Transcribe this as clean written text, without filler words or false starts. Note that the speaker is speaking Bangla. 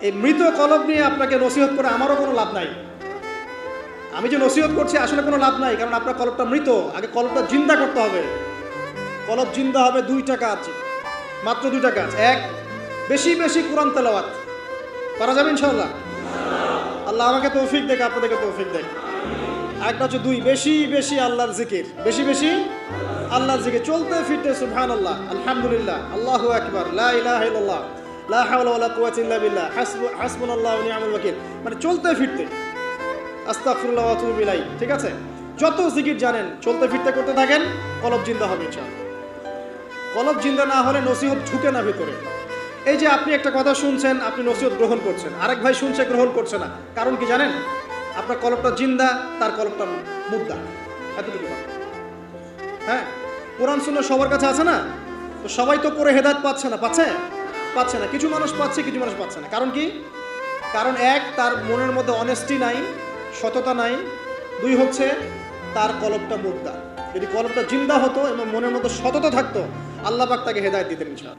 এই মৃত কলব নিয়ে আপনাকে নসিহত করে আমারও কোনো লাভ নাই। আমি যে নসিহত করছি আসলে কোনো লাভ নাই, কারণ আপনার কলবটা মৃত। আগে কলবটা জিন্দা করতে হবে। কলব জিন্দা হবে দুইটা কাজ, মাত্র দুইটা কাজ। এক, বেশি বেশি কোরআন তেলাওয়াত করা যাবে ইনশাআল্লাহ। আল্লাহ আমাকে তৌফিক দেখ, আপনাদেরকে তৌফিক দেখ। একটা হচ্ছে দুই, বেশি বেশি আল্লাহর জিকির, বেশি বেশি আল্লাহর জিকির, চলতে ফিরতে সুবহানাল্লাহ, আলহামদুলিল্লাহ, আল্লাহু আকবার, লা ইলাহা ইল্লাল্লাহ, লা হাওলা ওয়ালা কুওয়াতা ইল্লা বিল্লাহ, হাসবুনাল্লাহু ওয়া নি'মাল ওয়াকিল, মানে চলতে ফিরতে, আস্তাগফিরুল্লাহ ওয়া আতুবু ইলাইহি। ঠিক আছে, যত জিকির জানেন চলতে ফিরতে করতে থাকেন, কলব জিন্দা হবে ইনশাআল্লাহ। কলব জিন্দা না হলে নসিহত ঢুকে না ভিতরে। এই যে আপনি একটা কথা শুনছেন, আপনি নসিহত গ্রহণ করছেন, আরেক ভাই শুনছে গ্রহণ করছে না, কারণ কি জানেন? আপনার কলবটা জিন্দা, তার কলবটা মুর্দা, এতটুকু কথা। হ্যাঁ, কোরআন সুন্নাহ সবার কাছে আছে না? তো সবাই তো পড়ে হেদায়েত পাচ্ছে না, পাচ্ছে না। কিছু মানুষ পাচ্ছে, কিছু মানুষ পাচ্ছে না। কারণ কি? কারণ এক, তার মনের মধ্যে অনেস্টি নাই, সততা নাই। দুই হচ্ছে তার কলবটা মুর্দা। যদি কলবটা জিন্দা হতো এবং মনের মধ্যে সততা থাকতো, আল্লাহ পাক তাকে হেদায়েত দিতেন ইনশাআল্লাহ।